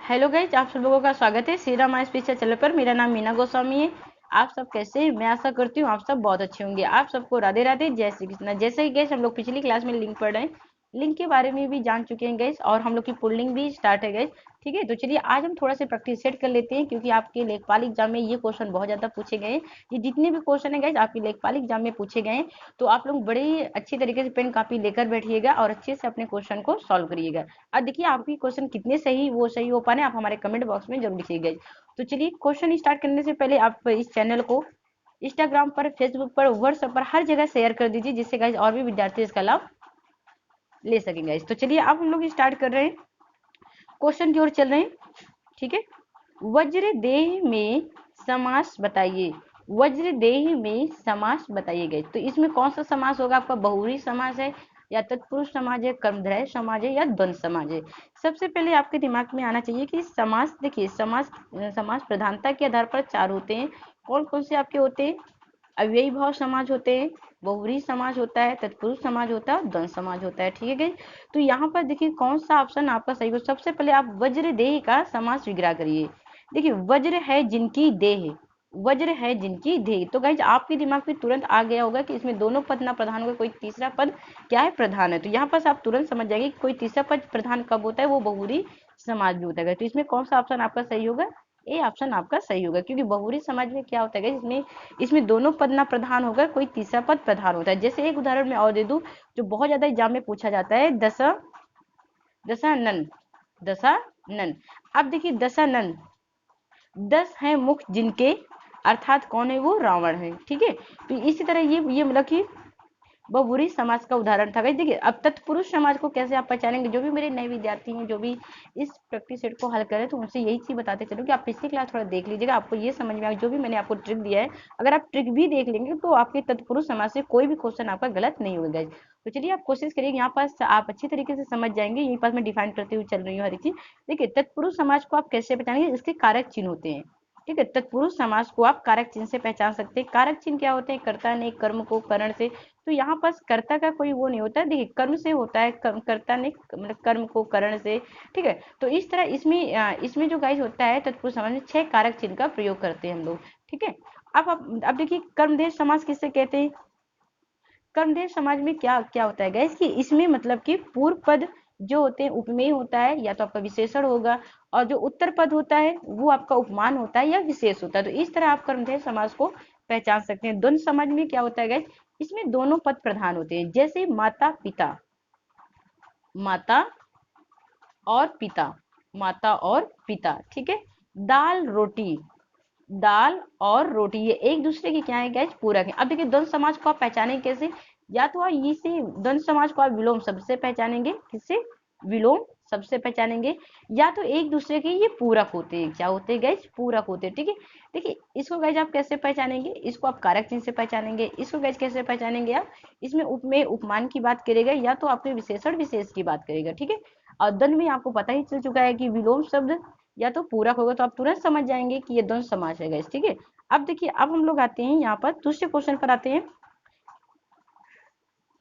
Hello guys, आप सब लोगों का स्वागत है श्री राम स्पीच चैनल पर। मेरा नाम मीना गोस्वामी है। आप सब कैसे हैं? मैं आशा करती हूँ आप सब बहुत अच्छे होंगे। आप सबको राधे राधे, जय श्री कृष्ण। जैसे ही गैस हम लोग पिछली क्लास में लिंक पढ़ रहे हैं, लिंक के बारे में भी जान चुके हैं गैस, और हम लोग की पुल्लिंग भी स्टार्ट है गैस। ठीक है, तो चलिए आज हम थोड़ा सा प्रैक्टिस सेट कर लेते हैं, क्योंकि आपके लेखपाल एग्जाम में ये क्वेश्चन बहुत ज्यादा पूछे गए हैं। ये जितने भी क्वेश्चन है गैस आपके लेखपाल एग्जाम में पूछे गए हैं, तो आप लोग बड़े अच्छी तरीके से पेन कॉपी लेकर बैठिएगा और अच्छे से अपने क्वेश्चन को सॉल्व करिएगा। अब देखिए आपके क्वेश्चन कितने सही हो पा रहे हैं, आप हमारे कमेंट बॉक्स में जरूर लिखिएगा। तो चलिए क्वेश्चन स्टार्ट करने से पहले आप इस चैनल को इंस्टाग्राम पर, फेसबुक पर, व्हाट्सएप पर हर जगह शेयर कर दीजिए, जिससे गाइज और भी विद्यार्थी इसका लाभ ले सकेंगे। तो चलिए अब हम लोग स्टार्ट कर रहे हैं, क्वेश्चन की ओर चल रहे हैं। ठीक है, वज्र देह में समास बताइए। वज्र देह में समास बताइए गए, तो इसमें कौन सा समास होगा? आपका बहुव्रीहि समास है, या तत्पुरुष समाज है, कर्मधारय समाज है, या द्वंद्व समाज है? सबसे पहले आपके दिमाग में आना चाहिए कि समास, देखिए समास प्रधानता के आधार पर चार होते हैं। कौन कौन से आपके होते हैं? अव्ययी भाव समाज होते हैं, बहुव्रीहि समाज होता है, तत्पुरुष समाज होता है, द्वंद्व समाज होता है। ठीक है, तो यहाँ पर देखिए कौन सा ऑप्शन आपका सही हो। सबसे पहले आप वज्र देह का समास विग्रह करिए। देखिए वज्र है जिनकी देह, वज्र है जिनकी देह, तो गाइज आपके दिमाग में तुरंत आ गया होगा कि इसमें दोनों पद ना प्रधान होगा, कोई तीसरा पद क्या है? प्रधान है। तो यहाँ पर आप तुरंत समझ जाएंगे कि कोई तीसरा पद प्रधान कब होता है, वो बहुव्रीहि समाज भी होता है। तो इसमें कौन सा ऑप्शन आपका सही होगा? ए ऑप्शन आपका सही होगा, क्योंकि बहुव्रीहि समाज में क्या होता है, इसमें इसमें दोनों पद ना प्रधान होगा, कोई तीसरा पद प्रधान होता है। जैसे एक उदाहरण मैं और दे दूं, जो बहुत ज्यादा एग्जाम में पूछा जाता है, दशानन। दशानन, अब देखिए दशानन, 10 है मुख जिनके, अर्थात कौन है? वो रावण है। ठीक है, तो इसी तरह ये मतलब कि बहुव्रीहि समाज का उदाहरण था। देखिए अब तत्पुरुष समाज को कैसे आप पहचानेंगे? जो भी मेरे नए विद्यार्थी हैं, जो भी इस प्रैक्टिस सेट को हल करें, तो उनसे यही चीज बताते चलो कि आप पिछली क्लास थोड़ा देख लीजिएगा, आपको ये समझ में आएगा। जो भी मैंने आपको ट्रिक दिया है, अगर आप ट्रिक भी देख लेंगे तो आपके तत्पुरुष समाज से कोई भी क्वेश्चन आपका गलत नहीं होगा। तो चलिए आप कोशिश करिए, यहाँ पास आप अच्छी तरीके से समझ जाएंगे। यहीं पास मैं डिफाइन करते हुए चल रही हूँ हर एक चीज। देखिए तत्पुरुष समाज को आप कैसे पहचानेंगे? इसके कारक चिन्ह होते हैं। ठीक है, तत्पुरुष समाज को आप कारक चिन्ह से पहचान सकते हैं। कारक चिन्ह क्या होते हैं? कर्ता ने कर्म को करण से, तो यहाँ पास कर्ता का कोई वो नहीं होता है। देखिए कर्म से होता है, कर्ता ने मतलब कर्म को करण से। ठीक है, तो इस तरह इसमें जो गाइस होता है तत्पुरुष समाज में 6 कारक चिन्ह का प्रयोग करते हैं हम लोग। ठीक है, अब देखिए कर्मदेव समाज किससे कहते हैं? कर्मदेव समाज में क्या क्या होता है गाइस, कि इसमें मतलब कि पूर्व पद जो होते हैं उपमेय होता है, या तो आपका विशेषण होगा, और जो उत्तर पद होता है वो आपका उपमान होता है या विशेष होता है। तो इस तरह आप कर्मदेव समाज को पहचान सकते हैं। द्वंद्व समाज में क्या होता है गाइस, इसमें दोनों पद प्रधान होते हैं। जैसे माता पिता, माता और पिता, माता और पिता। ठीक है, दाल रोटी, दाल और रोटी, ये एक दूसरे की क्या है गैस? पूरक है। अब देखिए द्वंद्व समाज को आप पहचानेंगे कैसे? या तो आप इसे द्वंद्व समाज को आप विलोम शब्द से पहचानेंगे। किससे? विलोम शब्द से पहचानेंगे। या तो एक दूसरे के ये पूरक होते हैं। क्या होते हैं गैस? पूरक होते हैं। ठीक है, देखिए इसको गैस आप कैसे पहचानेंगे? इसको आप कारक चिन्ह से पहचानेंगे। इसको गैस कैसे पहचानेंगे आप? इसमें उपमेय उपमान की बात करेगा, या तो आपके विशेषण विशेष की बात करेगा। ठीक है, और द्वंद्व में आपको पता ही चल चुका है कि विलोम शब्द या तो पूरक होगा, तो आप तुरंत समझ जाएंगे कि ये द्वंद्व समास है गाइस। ठीक है, अब देखिए अब हम लोग आते हैं यहाँ पर दूसरे क्वेश्चन पर आते हैं।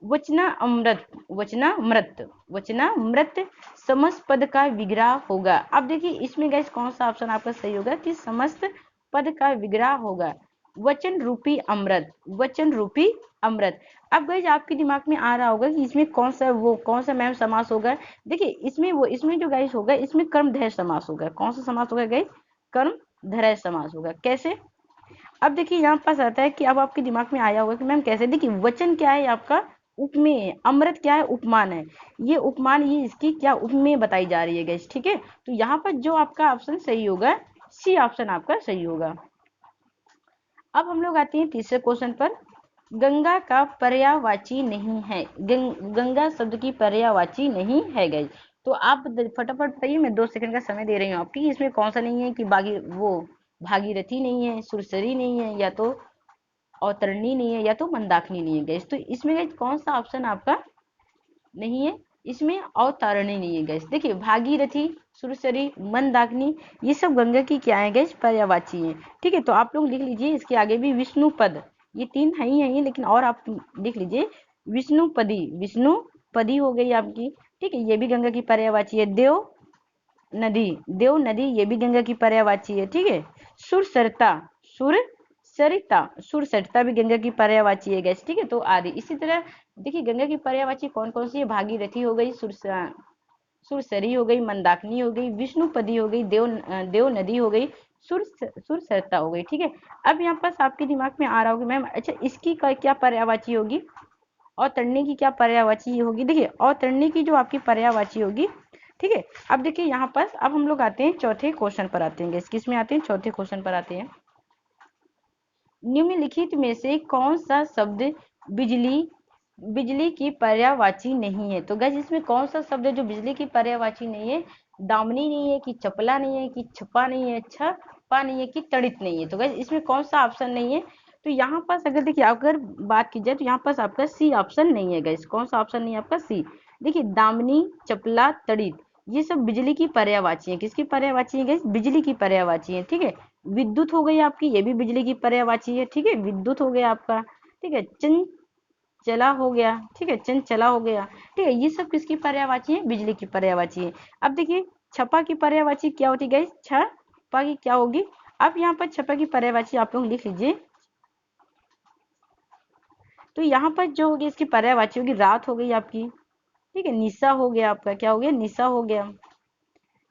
वचना अमृत, वचनामृत, वचनामृत समस्त पद का विग्रह होगा। अब देखिए इसमें गाइस कौन सा ऑप्शन आपका सही होगा कि समस्त पद का विग्रह होगा? वचन रूपी अमृत, वचन रूपी अमृत। अब गाइस आपके दिमाग में आ रहा होगा कि इसमें कौन सा मैम समास होगा? देखिए इसमें जो गाइस होगा, इसमें कर्मधारय समास होगा। कौन सा समास होगा गाइस? कर्मधारय समास होगा। कैसे? अब देखिए यहाँ पास आता है कि अब आपके दिमाग में आया होगा कि मैम कैसे। देखिए वचन क्या है आपका? उपमेय है। अमृत क्या है? उपमान है। ये उपमान, ये इसकी क्या उपमेय बताई जा रही है गाइस। ठीक है, तो यहाँ पर जो आपका ऑप्शन सही होगा, सी ऑप्शन आपका सही होगा। अब हम लोग आते हैं तीसरे क्वेश्चन पर। गंगा का पर्यायवाची नहीं है, गंगा शब्द की पर्यायवाची नहीं है गाइस। तो आप फटाफट बताइए, मैं 2 सेकंड का समय दे रही हूँ आपकी। इसमें कौन सा नहीं है कि भागीरथी नहीं है, सुरसरी नहीं है, या तो अवतरणी नहीं है, या तो मंदाकिनी नहीं है गैस। तो इसमें गैस कौन सा ऑप्शन आपका नहीं है? इसमें अवतारणी नहीं है गैस। देखिए भागीरथी, सुरसरी, मंदाकिनी, ये सब गंगा की क्या है गैस? पर्यायवाची है। ठीक है, तो आप लोग लिख लीजिए इसके आगे भी विष्णु पद, ये 3 है ही, लेकिन और आप लिख लीजिए विष्णुपदी, विष्णुपदी हो गई आपकी। ठीक है, ये भी गंगा की पर्यायवाची है। नदी, देव नदी ये भी गंगा की पर्यायवाची है, ठीक है। सुरसरिता, सुरसरिता भी गंगा की पर्यायवाची है गैस, ठीक है। तो आदि इसी तरह देखिए गंगा की पर्यायवाची कौन कौन सी है, भागीरथी हो गई, सुरसरी हो गई, मंदाकिनी हो गई, विष्णुपदी हो गई, देव नदी हो गई, सुरसरिता हो गई, ठीक है। अब यहाँ पास आपके दिमाग में आ रहा होगा मैम अच्छा इसकी क्या पर्यायवाची होगी, अवतरणी की क्या पर्यायवाची होगी। देखिए अवतरणी की जो आपकी पर्यायवाची होगी, ठीक है। अब देखिए यहाँ पर अब हम लोग आते हैं चौथे क्वेश्चन पर आते हैं, किस में आते हैं, चौथे क्वेश्चन पर आते हैं। निम्नलिखित में से कौन सा शब्द बिजली बिजली की पर्यायवाची नहीं है। तो गैस इसमें कौन सा शब्द है जो बिजली की पर्यायवाची नहीं है, दामनी नहीं है, कि चपला नहीं है, कि छपा नहीं है, छपा नहीं है, कि तड़ित नहीं है। तो गैस इसमें कौन सा ऑप्शन नहीं है, तो यहाँ पास अगर देखिए अगर बात की जाए तो यहाँ पास आपका सी ऑप्शन नहीं है गैस, कौन सा ऑप्शन नहीं है आपका सी। देखिए दामनी, चपला, तड़ित ये सब बिजली की पर्यायवाची है, किसकी पर्यायवाची है गैस, बिजली की पर्यायवाची है, ठीक है। विद्युत हो गई आपकी, ये भी बिजली की पर्यायवाची है, ठीक है, विद्युत हो गया आपका, ठीक है। चला हो गया, ठीक है, चला हो गया, ठीक है। ये सब किसकी पर्यायवाची है, बिजली की पर्यायवाची है। अब देखिए छपा की पर्यायवाची क्या होती है, छपा की क्या होगी। अब यहाँ पर छपा की पर्यायवाची आप लोग लिख लीजिए, तो यहाँ पर जो होगी इसकी पर्यायवाची होगी रात हो गई आपकी, ठीक है। निशा हो गया आपका, क्या हो गया, निशा हो गया,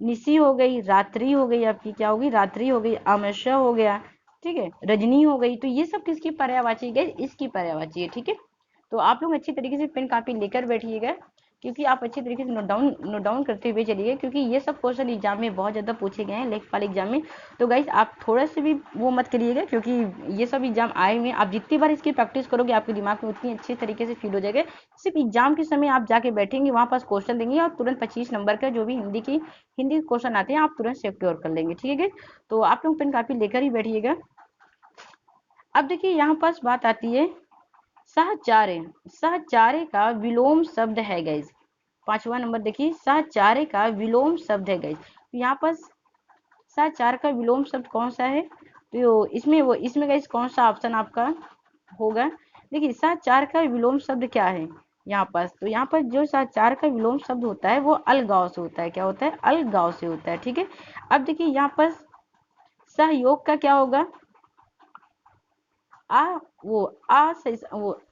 निशी हो गई, रात्रि हो गई आपकी, क्या होगी, रात्रि हो गई, अमावस्या हो गया, ठीक है, रजनी हो गई। तो ये सब किसकी पर्यायवाची है, इसकी पर्यायवाची है, ठीक है। तो आप लोग अच्छी तरीके से पेन कॉपी लेकर बैठिएगा, क्योंकि आप अच्छी तरीके से नोट डाउन करते हुए चलिए, क्योंकि ये सब क्वेश्चन एग्जाम में बहुत ज़्यादा पूछे गए हैं लेखपाल एग्जाम में। तो गाइज आप थोड़ा से भी वो मत करिएगा, क्योंकि ये सब एग्जाम आए हुए हैं, आप जितनी बार इसकी प्रैक्टिस करोगे आपके दिमाग में उतनी अच्छी तरीके से फील हो जाएगा। सिर्फ एग्जाम के समय आप जाके बैठेंगे, वहाँ पास क्वेश्चन देंगे और तुरंत 25 नंबर का जो भी हिंदी क्वेश्चन आते हैं आप तुरंत सिक्योर कर लेंगे, ठीक है। तो आप लोग पेन कॉपी लेकर ही बैठिएगा। अब देखिए यहाँ पास बात आती है सहचार्य, सहचार्य का विलोम शब्द है गाइज, 5वां नंबर देखिए, सहचार्य का विलोम शब्द है गाइज। तो यहाँ पर सहचार्य का विलोम शब्द कौन सा है, तो इसमें गाइज कौन सा ऑप्शन आपका होगा। देखिए सहचार्य का विलोम शब्द क्या है यहाँ पर, तो यहाँ पर जो सहचार्य का विलोम शब्द होता है वो अलगाव से होता है, क्या होता है, अलगाव से होता है, ठीक है। अब देखिए यहाँ पर सहयोग का क्या होगा,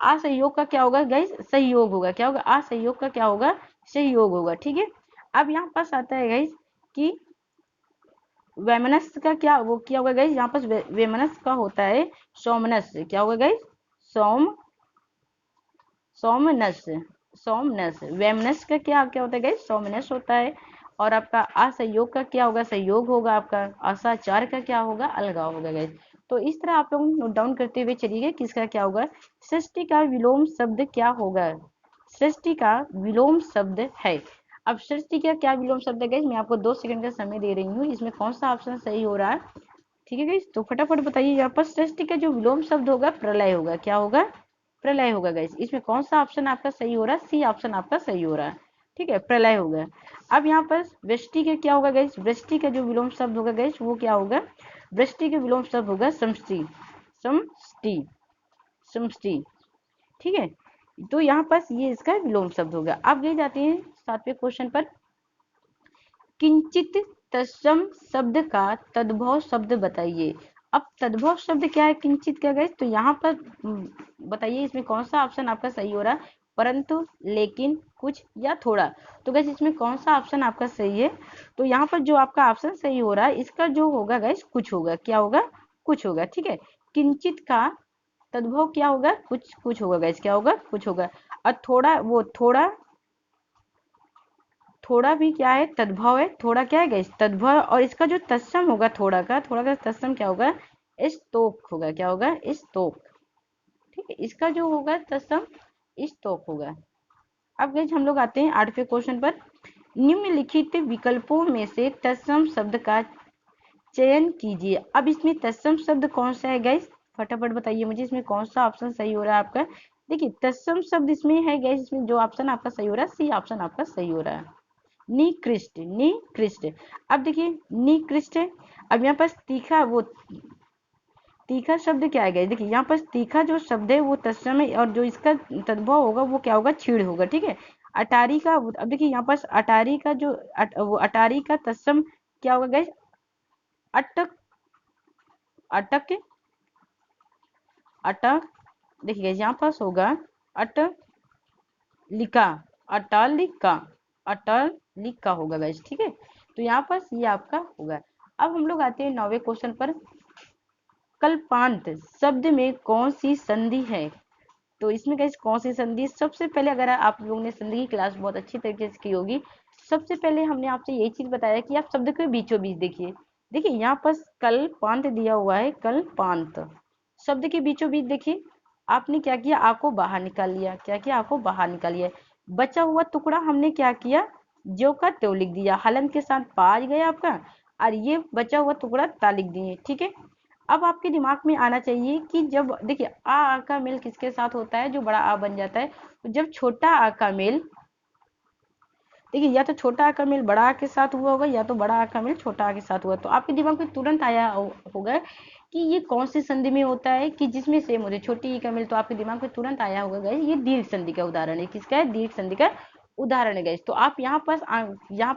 असहयोग का क्या होगा गाइस, सहयोग होगा, क्या होगा, असहयोग का क्या होगा, सहयोग होगा, ठीक है। अब यहाँ पास आता है गाइस कि वैमनस्य का क्या होगा गाइस, यहाँ पास वैमनस्य का होता है सोमनस्य, क्या होगा गाइस, सोमनस्य, वैमनस्य का क्या होता है गाइस, सोमनस्य होता है। और आपका असहयोग का क्या होगा, सहयोग होगा आपका, असाचार का क्या होगा, अलगाव होगा गाइस। तो इस तरह आप लोग नोट डाउन करते हुए चलिए किसका क्या होगा, सृष्टि का विलोम शब्द क्या होगा, सृष्टि का विलोम शब्द है। अब सृष्टि का क्या विलोम शब्द है गाइस, मैं आपको 2 सेकंड का समय दे रही हूँ, इसमें कौन सा ऑप्शन सही हो रहा है, ठीक है गाइस। तो फटाफट बताइए, यहाँ पर सृष्टि का जो विलोम शब्द होगा प्रलय होगा, क्या होगा, प्रलय होगा गाइस। इसमें कौन सा ऑप्शन आपका सही हो रहा है, सी ऑप्शन आपका सही हो रहा है, ठीक है, प्रलय होगा। अब यहाँ पर वृष्टि का क्या होगा गाइस, वृष्टि का जो विलोम शब्द होगा गाइस वो क्या होगा, वृष्टि का विलोम शब्द होगा समष्टि, समष्टि, समष्टि, ठीक है। तो यहाँ पर ये इसका विलोम शब्द होगा। अब गए जाते हैं 7वें क्वेश्चन पर, किंचित तत्सम शब्द का तद्भव शब्द बताइए। अब तद्भव शब्द क्या है किंचित का गाइस, तो यहाँ पर बताइए इसमें कौन सा ऑप्शन आपका सही हो रहा है, परंतु, लेकिन, कुछ या थोड़ा। तो गाइस इसमें कौन सा ऑप्शन आपका सही है, तो यहाँ पर जो आपका ऑप्शन सही हो रहा है इसका जो होगा गाइस कुछ होगा, क्या होगा, कुछ होगा, ठीक है। किंचित का तद्भव क्या होगा, कुछ होगा गाइस, क्या होगा, कुछ होगा। और थोड़ा भी क्या है, तद्भव है, थोड़ा क्या है गाइस, तद्भव। और इसका जो तत्सम होगा थोड़ा का तत्सम क्या होगा, स्तोक होगा, क्या होगा, स्तोक, ठीक है। इसका जो होगा तत्सम स्तोक होगा। अब गाइस हम लोग आते हैं 8वें क्वेश्चन पर, निम्नलिखित विकल्पों में से तत्सम शब्द का चयन कीजिए। अब इसमें तत्सम शब्द कौन सा है गाइस, फटाफट बताइए मुझे, इसमें कौन सा ऑप्शन सही हो रहा है आपका। देखिए तत्सम शब्द इसमें है गाइस, इसमें जो ऑप्शन आपका सही हो रहा है सी ऑप्शन आपका सही हो रहा है, निकृष्ट, निकृष्ट। अब देखिए निकृष्ट, अब यहाँ पास तीखा शब्द क्या है, देखिए यहाँ पर तीखा जो शब्द है वो तत्सम है, और जो इसका तद्भव होगा वो क्या होगा, छीड़ होगा, ठीक है। अटारी का, अब देखिए यहाँ पर अटारी का जो वो अटारी का तत्सम क्या होगा गाइस? अटक, अटक, अटक, देखिए गाइस यहाँ पास होगा अटलिका, अटलिका, अटलिका होगा गाइस, ठीक है। तो यहाँ पास ये आपका होगा। अब हम लोग आते हैं 9वें क्वेश्चन पर। कल्पांत शब्द में कौन सी संधि है? तो इसमें गाइस कौन सी संधि? सबसे पहले अगर आप लोगों ने संधि की क्लास बहुत अच्छी तरीके से की होगी, सबसे पहले हमने आपसे यही चीज बताया कि आप शब्द के बीचों बीच देखिए। देखिए यहाँ पर कल्पांत दिया हुआ है, कल्पांत शब्द के बीचों बीच देखिए, आपने क्या किया? आ को बाहर निकाल लिया। क्या किया? आ को बाहर निकाल लिया। बचा हुआ टुकड़ा हमने क्या किया? जो का त्यों लिख दिया, हलन के साथ पा गया आपका, और ये बचा हुआ टुकड़ा ता लिख दिए, ठीक है। अब आपके दिमाग में आना चाहिए कि जब देखिए आ का मेल किसके साथ होता है? जो बड़ा आ बन जाता है। तो जब छोटा आ का मेल, देखिए या तो छोटा आ का मेल बड़ा आ के साथ हुआ होगा, या तो बड़ा आ का मेल छोटा आ के साथ हुआ, तो आपके दिमाग में तुरंत आया होगा कि ये कौन सी संधि में होता है कि जिसमें सेम होते छोटी ई का मेल। तो आपके दिमाग में तुरंत आया होगा गाइस, ये दीर्घ संधि का उदाहरण है। किसका है? दीर्घ संधि का उदाहरण है गाइस। तो आप यहाँ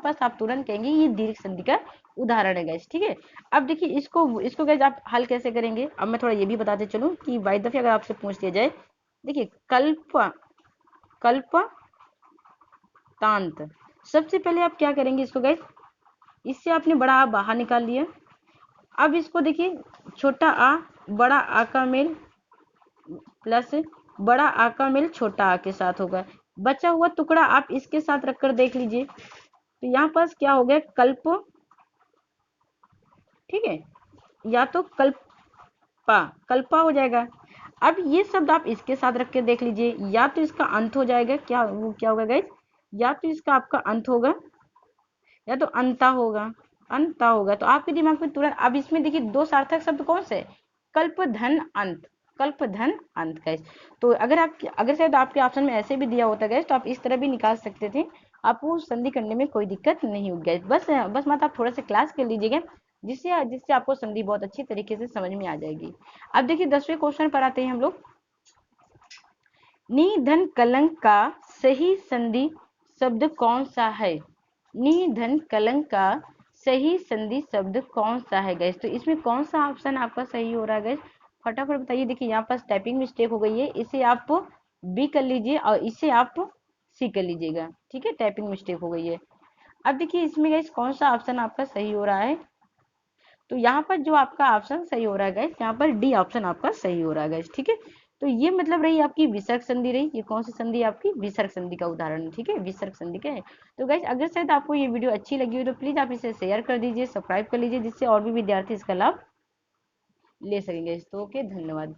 पास आप तुरंत कहेंगे ये दीर्घ संधि का उदाहरण है गाइस, ठीक है। अब देखिए इसको इसको गाइस आप हल कैसे करेंगे? अब मैं थोड़ा ये भी बताते चलूं कि बाई दफे अगर आपसे पूछ लिया जाए, देखिए कल्प, कल्प तांत, सबसे पहले आप क्या करेंगे इसको गाइस? इससे आपने बड़ा आ बाहर निकाल लिया। अब इसको देखिए, छोटा आ बड़ा आ का मेल प्लस बड़ा आ का मेल छोटा आ के साथ होगा। बचा हुआ टुकड़ा आप इसके साथ रखकर देख लीजिए, तो यहाँ पास क्या हो गया? कल्प, ठीक है, या तो कल्पा, कल्पा हो जाएगा। अब ये शब्द आप इसके साथ रख के देख लीजिए, या तो इसका अंत हो जाएगा, क्या वो क्या होगा गाइस? या तो इसका आपका अंत होगा, या तो अंता होगा, अंता होगा। तो आपके दिमाग में तुरंत, अब इसमें देखिए दो सार्थक शब्द कौन से? कल्प धन अंत, कल्प धन अंत गाइस। तो अगर शायद आपके ऑप्शन में ऐसे भी दिया होता गाइस, तो आप इस तरह भी निकाल सकते थे, आपको संधि करने में कोई दिक्कत नहीं होगी गाइस। बस मत आप थोड़ा सा क्लास कर लीजिएगा, जिससे जिससे आपको संधि बहुत अच्छी तरीके से समझ में आ जाएगी। अब देखिए 10वें क्वेश्चन पर आते हैं हम लोग। नि धन कलंक का सही संधि शब्द कौन सा है? नि धन कलंक का सही संधि शब्द कौन सा है गाइस? तो इसमें कौन सा ऑप्शन आपका सही हो रहा है गाइस? फटाफट बताइए। देखिए यहाँ पास टाइपिंग मिस्टेक हो गई है, इसे आप बी कर लीजिए और इसे आप सी कर लीजिएगा, ठीक है। टाइपिंग मिस्टेक हो गई है। अब देखिए इसमें गाइस कौन सा ऑप्शन आपका सही हो रहा है? तो यहाँ पर जो आपका ऑप्शन सही हो रहा है गाइस, यहाँ पर डी ऑप्शन आपका सही हो रहा है गाइस, ठीक है। तो ये मतलब रही आपकी विसर्ग संधि रही। ये कौन सी संधि है आपकी? विसर्ग संधि का उदाहरण, ठीक है, विसर्ग संधि का है। तो गाइस अगर शायद आपको ये वीडियो अच्छी लगी हो तो प्लीज आप इसे शेयर कर दीजिए, सब्सक्राइब कर लीजिए, जिससे और भी विद्यार्थी इसका लाभ ले सकेंगे। तो ओके, धन्यवाद।